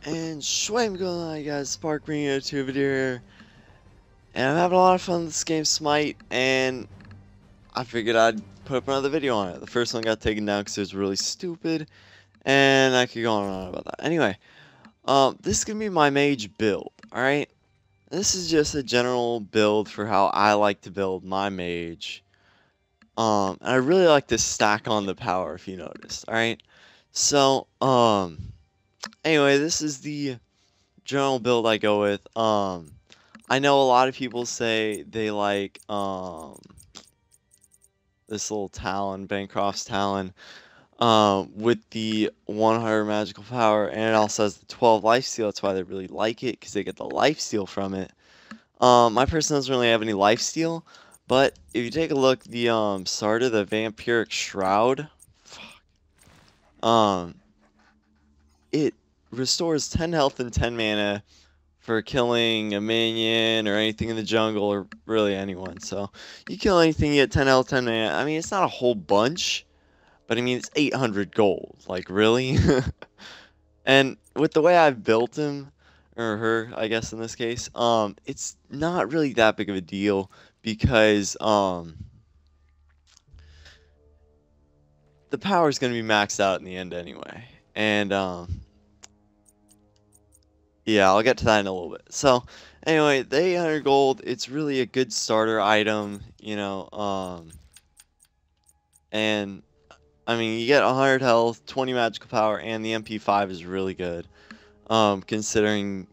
And Schwam going on, guys, Spark bringing you to a video here. And I'm having a lot of fun with this game, Smite, and I figured I'd put up another video on it. The first one got taken down because it was really stupid, and I could go on and on about that. Anyway, this is gonna be my mage build, alright? This is just a general build for how I like to build my mage. And I really like to stack on the power, if you noticed, alright? So, anyway, this is the general build I go with. I know a lot of people say they like this little Talon, Bancroft's Talon, with the 100 magical power, and it also has the 12 lifesteal. That's why they really like it, because they get the lifesteal from it. My person doesn't really have any lifesteal, but if you take a look, the starter, the Vampiric Shroud, it restores 10 health and 10 mana for killing a minion or anything in the jungle, or really anyone. So you kill anything, you get 10 health, 10 mana. I mean, it's not a whole bunch, but I mean, it's 800 gold. Like, really? And with the way I've built him, or her, I guess in this case, it's not really that big of a deal because the power is going to be maxed out in the end anyway. And yeah, I'll get to that in a little bit. So, anyway, the 800 gold, it's really a good starter item, you know, and, I mean, you get 100 health, 20 magical power, and the MP5 is really good, considering,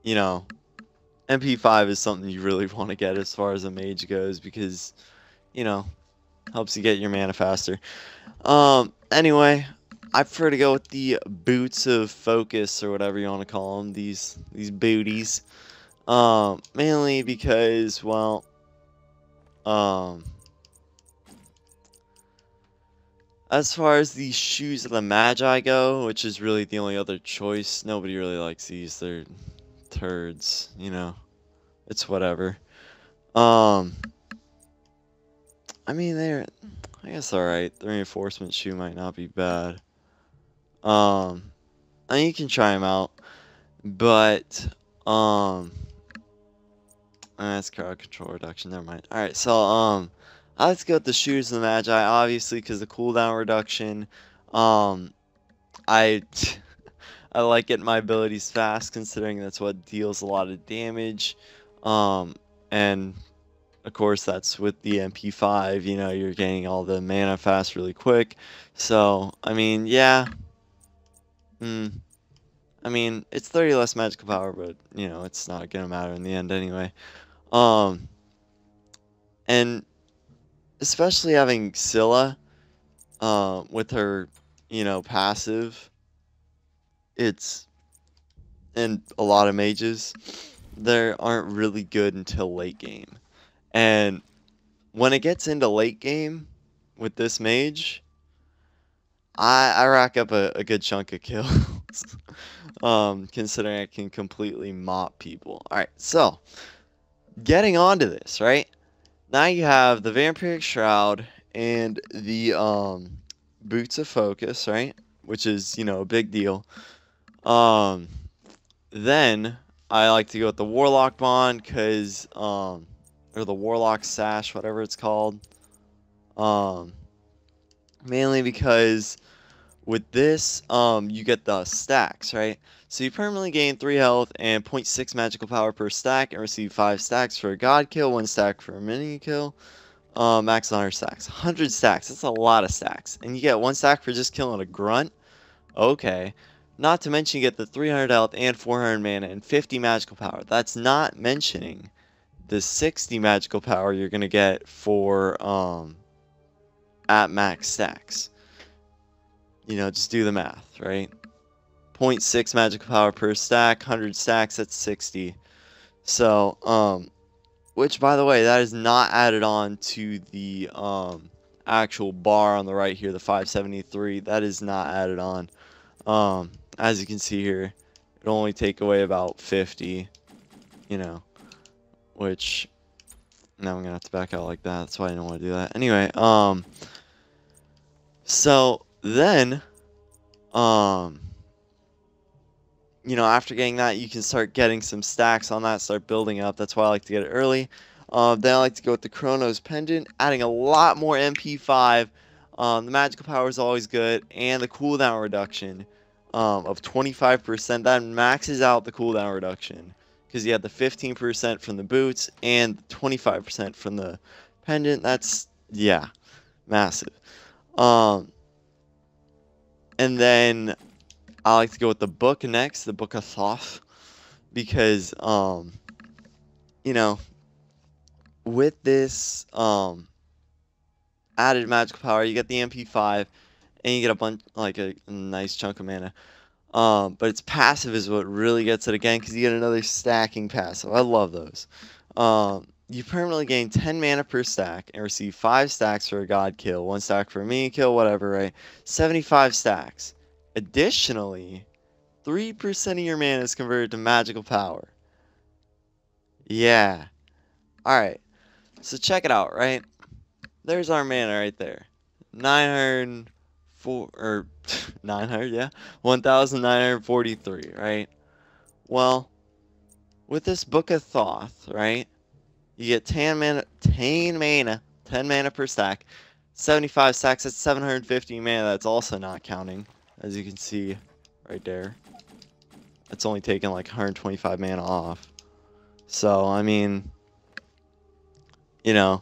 you know, MP5 is something you really want to get as far as a mage goes, because, you know, helps you get your mana faster. Anyway, I prefer to go with the boots of focus, or whatever you want to call them, these booties. Mainly because, well, as far as the shoes of the Magi go, which is really the only other choice, nobody really likes these. They're turds, you know. It's whatever. I mean, I guess, alright. The reinforcement shoe might not be bad. I mean, you can try them out, but, that's crowd control reduction, never mind. Alright, so, I like to go with the shoes of the Magi, obviously, because the cooldown reduction. I I like getting my abilities fast, considering that's what deals a lot of damage. And of course, that's with the MP5, you know, you're getting all the mana fast really quick. So, I mean, yeah. I mean, it's 30 less magical power, but, you know, it's not gonna matter in the end anyway. And especially having Scylla, with her, you know, passive, it's, and a lot of mages, they aren't really good until late game. And when it gets into late game with this mage, I rack up a good chunk of kills. Considering I can completely mop people. Alright, so getting onto this, right? Now you have the Vampiric Shroud and the Boots of Focus, right? Which is, you know, a big deal. Then I like to go with the Warlock Bond, because or the Warlock Sash, whatever it's called. Mainly because with this, you get the stacks, right? So you permanently gain 3 health and 0.6 magical power per stack, and receive 5 stacks for a god kill, 1 stack for a minion kill. Max 100 stacks. 100 stacks, that's a lot of stacks. And you get 1 stack for just killing a grunt? Okay. Not to mention you get the 300 health and 400 mana and 50 magical power. That's not mentioning the 60 magical power you're going to get for, at max stacks. You know, just do the math, right? 0.6 magical power per stack, 100 stacks, that's 60. So, which, by the way, that is not added on to the, actual bar on the right here, the 573. That is not added on. As you can see here, it'll only take away about 50, you know, which, now I'm gonna have to back out like that. That's why I don't want to do that. Anyway, so then, you know, after getting that, you can start getting some stacks on that, start building up. That's why I like to get it early. Then I like to go with the Chronos Pendant, adding a lot more MP5. The magical power is always good, and the cooldown reduction of 25%. That maxes out the cooldown reduction because you have the 15% from the boots and 25% from the pendant. That's, yeah, massive. And then I like to go with the book next, the Book of Thoth, because you know, with this added magical power, you get the MP5 and you get a bunch, like a nice chunk of mana. But its passive is what really gets it again, because you get another stacking passive. I love those. You permanently gain 10 mana per stack and receive 5 stacks for a god kill, 1 stack for a mini kill, whatever, right? 75 stacks. Additionally, 3% of your mana is converted to magical power. Yeah. Alright. So check it out, right? There's our mana right there. 904, or 900, yeah? 1,943, right? Well, with this Book of Thoth, right? You get 10 mana, 10 mana per stack. 75 stacks, that's 750 mana. That's also not counting, as you can see right there. It's only taking like 125 mana off. So, I mean, you know,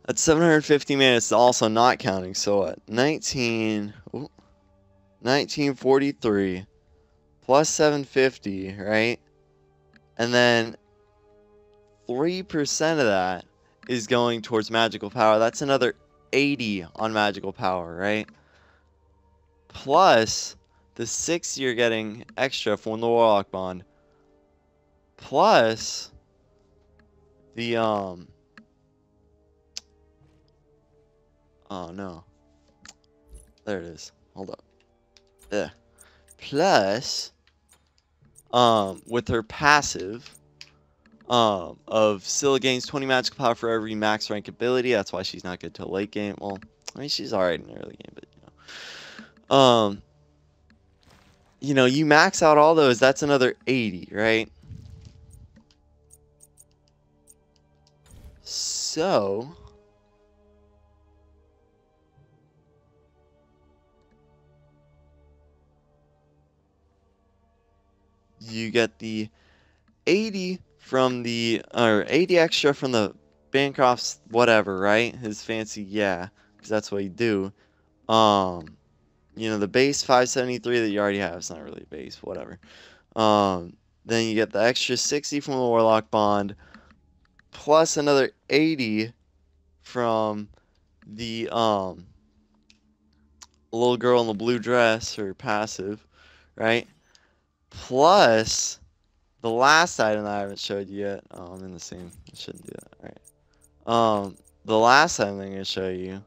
that's 750 mana. It's also not counting. So, what? 1943 plus 750, right? And then 3% of that is going towards magical power. That's another 80 on magical power, right? Plus the 6 you're getting extra from the Warlock Bond. Plus the oh no. There it is. Hold up. Yeah. Plus with her passive of Scylla gains 20 magical power for every max rank ability. That's why she's not good till late game. Well, I mean, she's alright in the early game, but you know, you max out all those, that's another 80, right? So you get the 80 from the, or 80 extra from the Bancroft's whatever, right? His fancy, yeah, because that's what you do. You know, the base 573 that you already have, it's not really a base, whatever. Then you get the extra 60 from the Warlock Bond, plus another 80 from the little girl in the blue dress, her passive, right? Plus the last item that I haven't showed you yet. Oh, I'm in the same. I shouldn't do that. All right. The last item I'm gonna show you,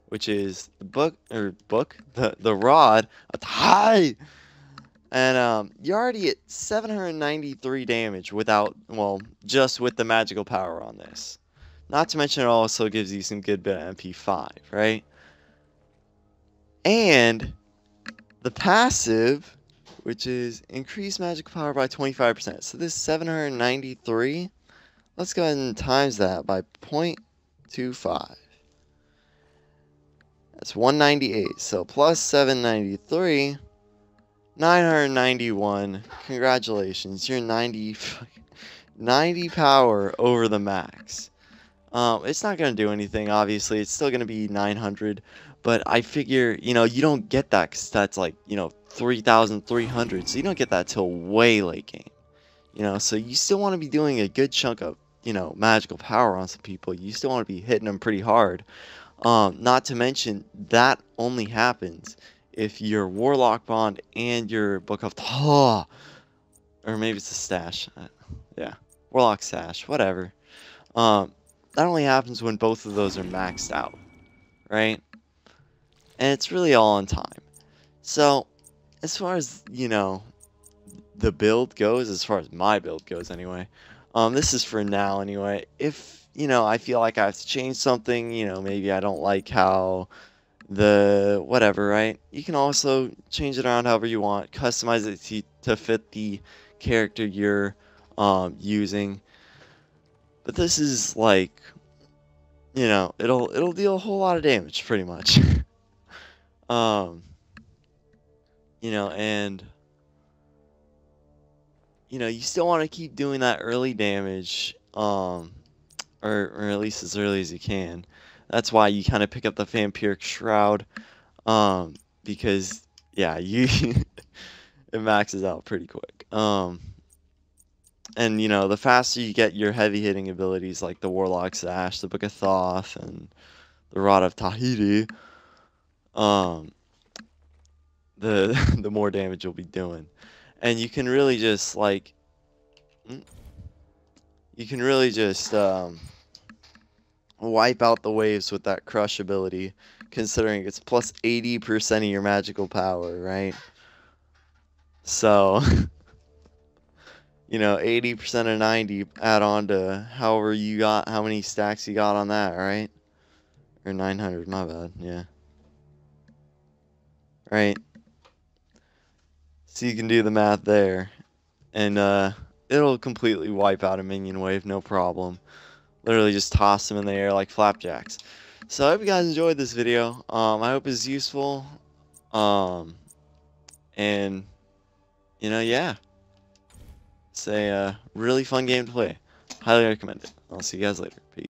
which is the the rod. Hi. And you're already at 793 damage without, well, just with the magical power on this. Not to mention it also gives you some good bit of MP5, right? And the passive, which is increase magical power by 25%. So this 793, let's go ahead and times that by 0.25. That's 198. So plus 793, 991. Congratulations, you're 90 power over the max. It's not going to do anything, obviously. It's still going to be 900. But I figure, you know, you don't get that because that's like, you know, 3,300. So you don't get that till way late game. You know, so you still want to be doing a good chunk of, you know, magical power on some people. You still want to be hitting them pretty hard. Not to mention, that only happens if your Warlock Bond and your Book of Thoth, or maybe it's a stash. Yeah, Warlock Sash, whatever. That only happens when both of those are maxed out, right? And it's really all on time. So, as far as, you know, the build goes, as far as my build goes anyway, this is for now anyway. If, you know, I feel like I have to change something, you know, maybe I don't like how the whatever, right? You can also change it around however you want, customize it to fit the character you're using. But this is like, you know, it'll deal a whole lot of damage pretty much. um, you know, and you know, you still want to keep doing that early damage, or at least as early as you can. That's why you kind of pick up the Vampiric Shroud, because yeah, you it maxes out pretty quick. And you know, the faster you get your heavy hitting abilities like the Warlock Sash, the Book of Thoth, and the Rod of Tahiti, um, the the more damage you'll be doing. And you can really just like, you can really just wipe out the waves with that crush ability, considering it's plus 80% of your magical power, right? So, you know, 80% of 90 add on to however you got, how many stacks you got on that, right? Or 900, my bad, yeah. Right? So you can do the math there. And it'll completely wipe out a minion wave, no problem. Literally just toss them in the air like flapjacks. So I hope you guys enjoyed this video. I hope it's useful. And you know, yeah, it's a really fun game to play. Highly recommend it. I'll see you guys later.